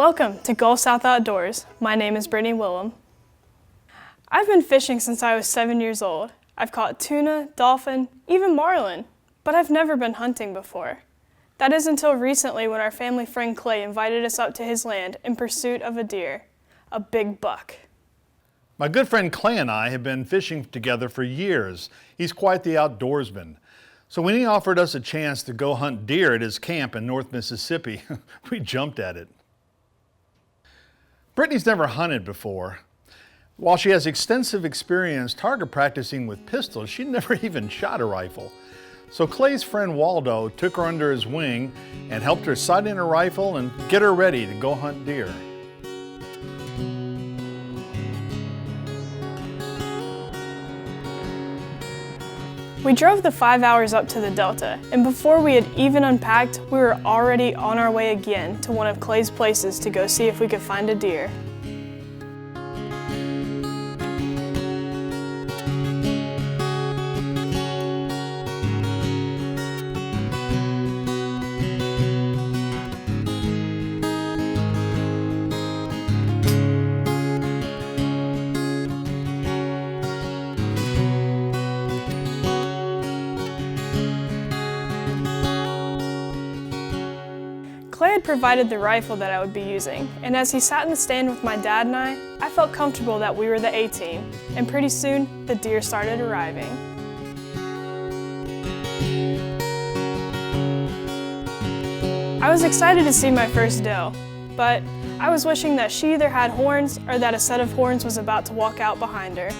Welcome to Gulf South Outdoors. My name is Brittany Wilem. I've been fishing since I was 7 years old. I've caught tuna, dolphin, even marlin, but I've never been hunting before. That is until recently when our family friend Clay invited us up to his land in pursuit of a deer, a big buck. My good friend Clay and I have been fishing together for years. He's quite the outdoorsman. So when he offered us a chance to go hunt deer at his camp in North Mississippi, we jumped at it. Brittany's never hunted before. While she has extensive experience target practicing with pistols, she never even shot a rifle. So Clay's friend Waldo took her under his wing and helped her sight in her rifle and get her ready to go hunt deer. We drove the 5 hours up to the Delta, and before we had even unpacked, we were already on our way again to one of Clay's places to go see if we could find a deer. Clay had provided the rifle that I would be using, and as he sat in the stand with my dad and I felt comfortable that we were the A-team, and pretty soon the deer started arriving. I was excited to see my first doe, but I was wishing that she either had horns or that a set of horns was about to walk out behind her.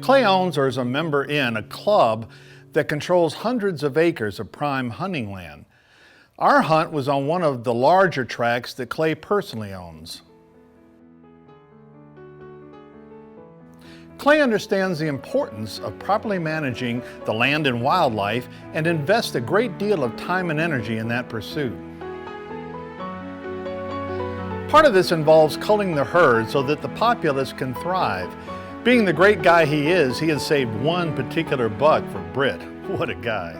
Clay owns or is a member in a club that controls hundreds of acres of prime hunting land. Our hunt was on one of the larger tracts that Clay personally owns. Clay understands the importance of properly managing the land and wildlife and invests a great deal of time and energy in that pursuit. Part of this involves culling the herd so that the populace can thrive. Being the great guy he is, he has saved one particular buck for Britt. What a guy.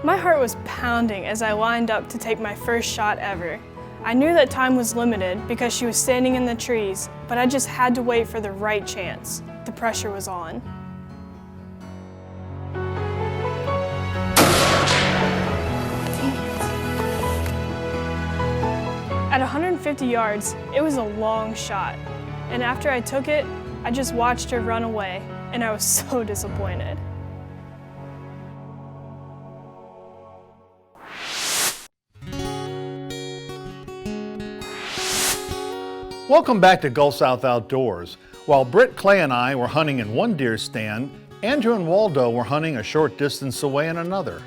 My heart was pounding as I lined up to take my first shot ever. I knew that time was limited because she was standing in the trees, but I just had to wait for the right chance. The pressure was on. At 150 yards, it was a long shot, and after I took it, I just watched her run away, and I was so disappointed. Welcome back to Gulf South Outdoors. While Britt, Clay, and I were hunting in one deer stand, Andrew and Waldo were hunting a short distance away in another.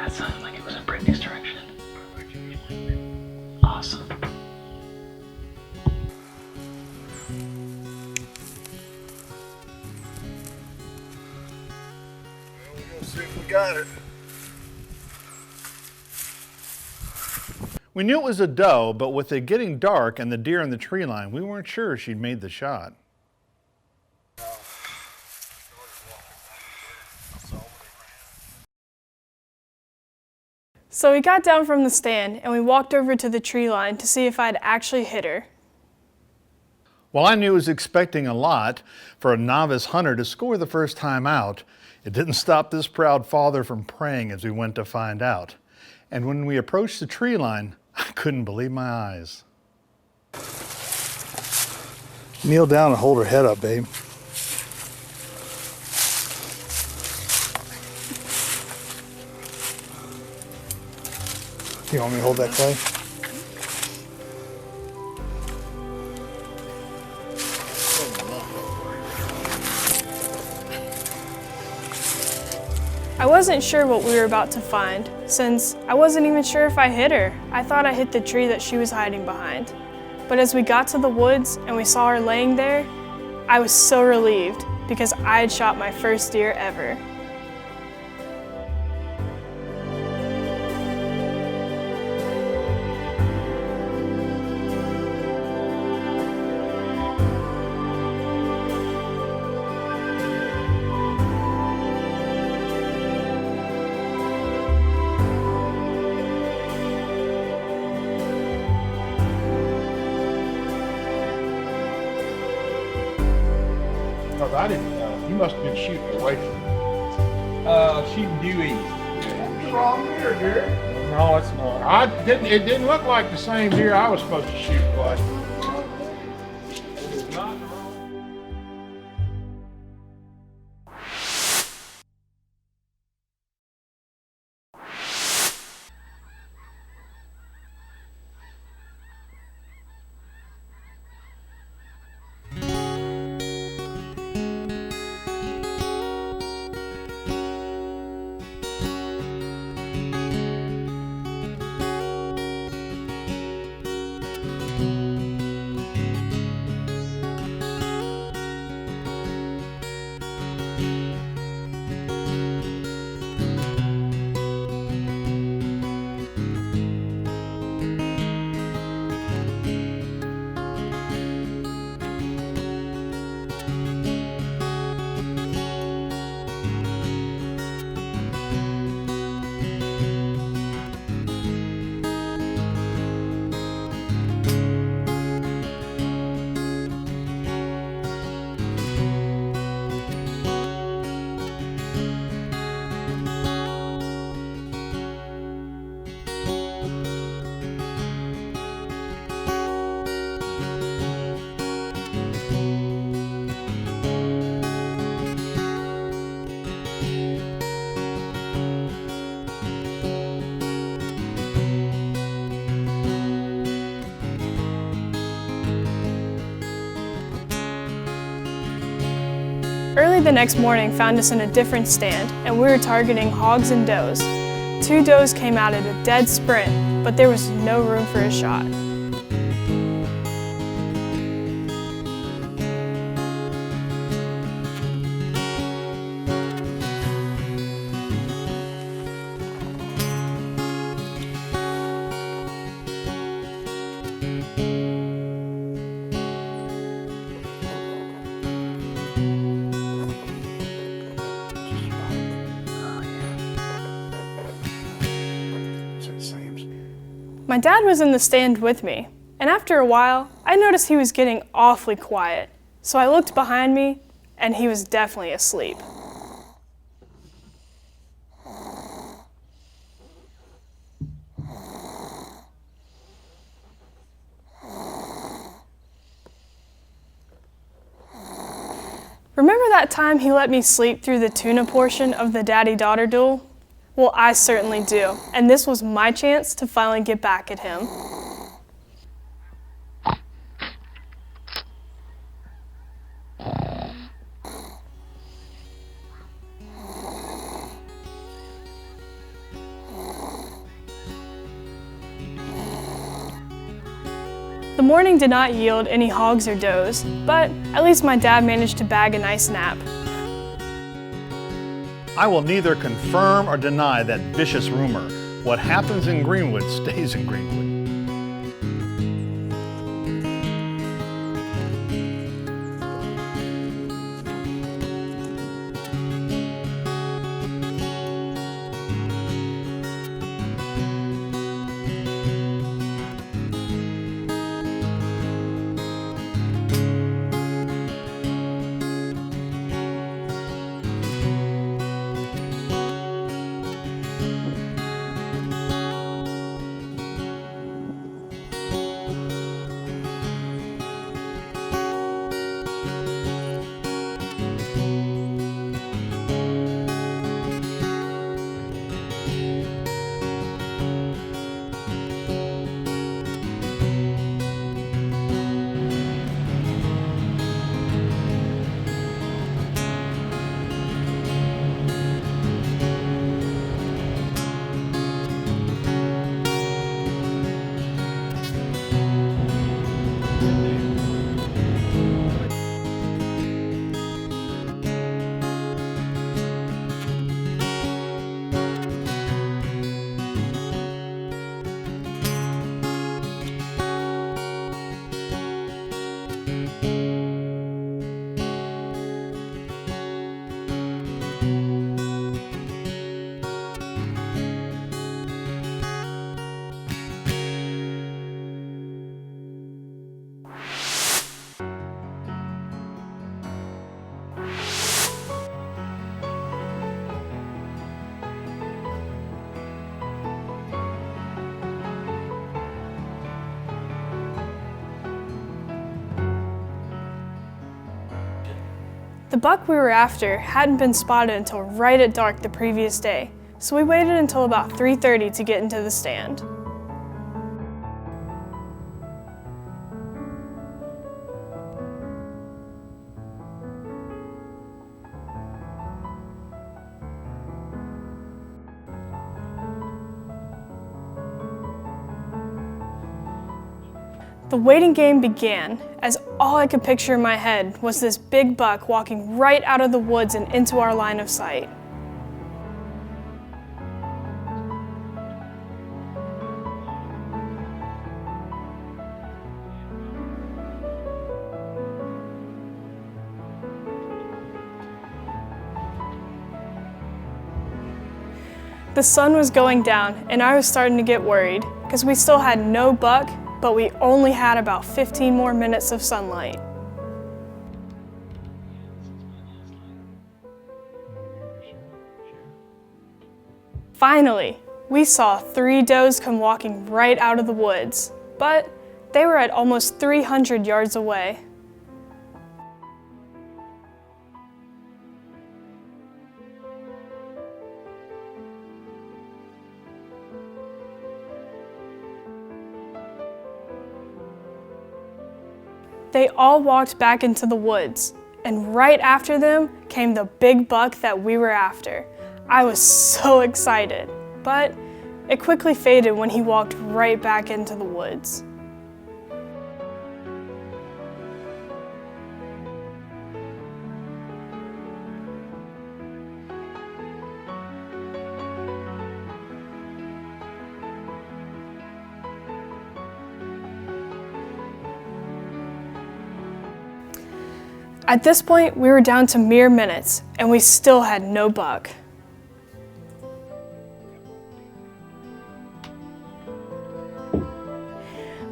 That sounded like it was in Brittany's direction. Awesome. We'll see if we got it. We knew it was a doe, but with it getting dark and the deer in the tree line, we weren't sure she'd made the shot. So we got down from the stand and we walked over to the tree line to see if I'd actually hit her. While I knew I was expecting a lot for a novice hunter to score the first time out, it didn't stop this proud father from praying as we went to find out. And when we approached the tree line, I couldn't believe my eyes. Kneel down and hold her head up, babe. You want me to hold that, Clay? I wasn't sure what we were about to find, since I wasn't even sure if I hit her. I thought I hit the tree that she was hiding behind. But as we got to the woods and we saw her laying there, I was so relieved because I had shot my first deer ever. Because I didn't know. You must have been shooting away from me. Shooting due east. What's wrong here, dear? No, it's not. It didn't look like the same deer I was supposed to shoot, but it was not the wrong. Early the next morning found us in a different stand, and we were targeting hogs and does. 2 does came out at a dead sprint, but there was no room for a shot. My dad was in the stand with me, and after a while, I noticed he was getting awfully quiet. So I looked behind me, and he was definitely asleep. Remember that time he let me sleep through the tuna portion of the daddy-daughter duel? Well, I certainly do, and this was my chance to finally get back at him. The morning did not yield any hogs or does, but at least my dad managed to bag a nice nap. I will neither confirm or deny that vicious rumor. What happens in Greenwood stays in Greenwood. The buck we were after hadn't been spotted until right at dark the previous day, so we waited until about 3:30 to get into the stand. The waiting game began, as all I could picture in my head was this big buck walking right out of the woods and into our line of sight. The sun was going down, and I was starting to get worried, because we still had no buck, but we only had about 15 more minutes of sunlight. Finally, we saw 3 does come walking right out of the woods, but they were at almost 300 yards away. They all walked back into the woods, and right after them came the big buck that we were after. I was so excited, but it quickly faded when he walked right back into the woods. At this point, we were down to mere minutes, and we still had no buck.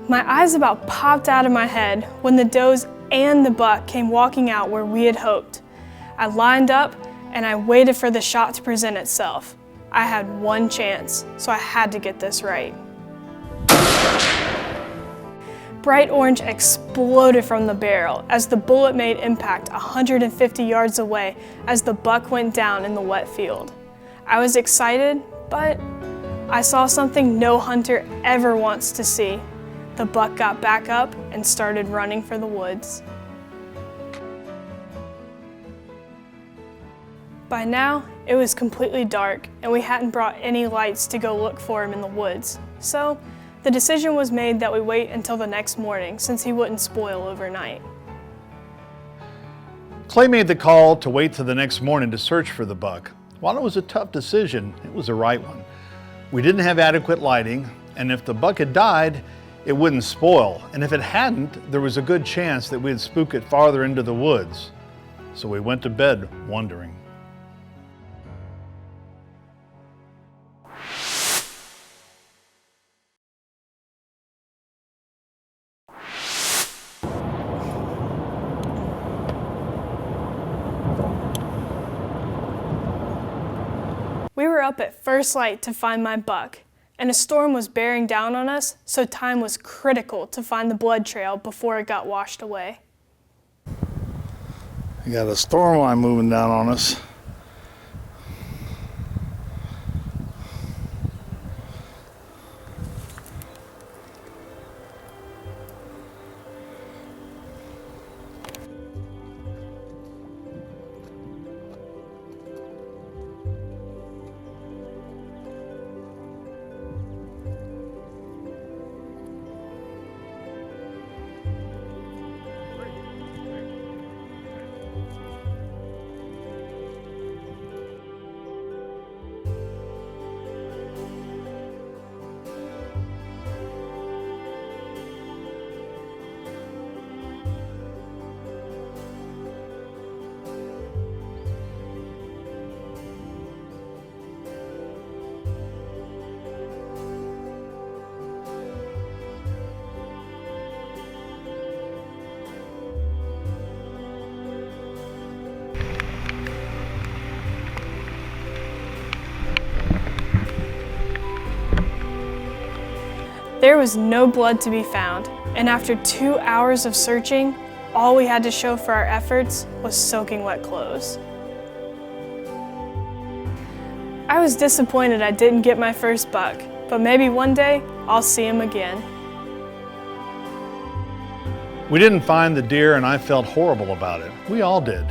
My eyes about popped out of my head when the does and the buck came walking out where we had hoped. I lined up, and I waited for the shot to present itself. I had one chance, so I had to get this right. Bright orange exploded from the barrel as the bullet made impact 150 yards away as the buck went down in the wet field. I was excited, but I saw something no hunter ever wants to see. The buck got back up and started running for the woods. By now, it was completely dark and we hadn't brought any lights to go look for him in the woods, so The decision was made that we wait until the next morning since he wouldn't spoil overnight. Clay made the call to wait till the next morning to search for the buck. While it was a tough decision, it was the right one. We didn't have adequate lighting, and if the buck had died, it wouldn't spoil. And if it hadn't, there was a good chance that we'd spook it farther into the woods. So we went to bed wondering. We were up at first light to find my buck, and a storm was bearing down on us, so time was critical to find the blood trail before it got washed away. We got a storm line moving down on us. There was no blood to be found, and after 2 hours of searching, all we had to show for our efforts was soaking wet clothes. I was disappointed I didn't get my first buck, but maybe one day I'll see him again. We didn't find the deer, and I felt horrible about it. We all did.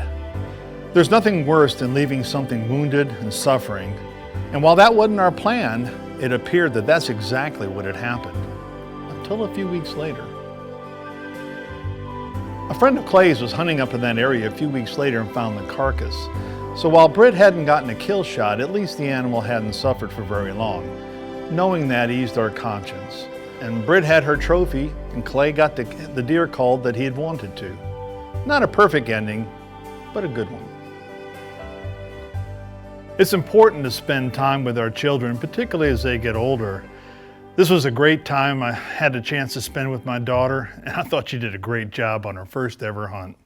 There's nothing worse than leaving something wounded and suffering, and while that wasn't our plan, it appeared that that's exactly what had happened, until a few weeks later. A friend of Clay's was hunting up in that area a few weeks later and found the carcass. So while Britt hadn't gotten a kill shot, at least the animal hadn't suffered for very long. Knowing that eased our conscience. And Britt had her trophy, and Clay got the deer called that he had wanted to. Not a perfect ending, but a good one. It's important to spend time with our children, particularly as they get older. This was a great time I had a chance to spend with my daughter, and I thought she did a great job on her first ever hunt.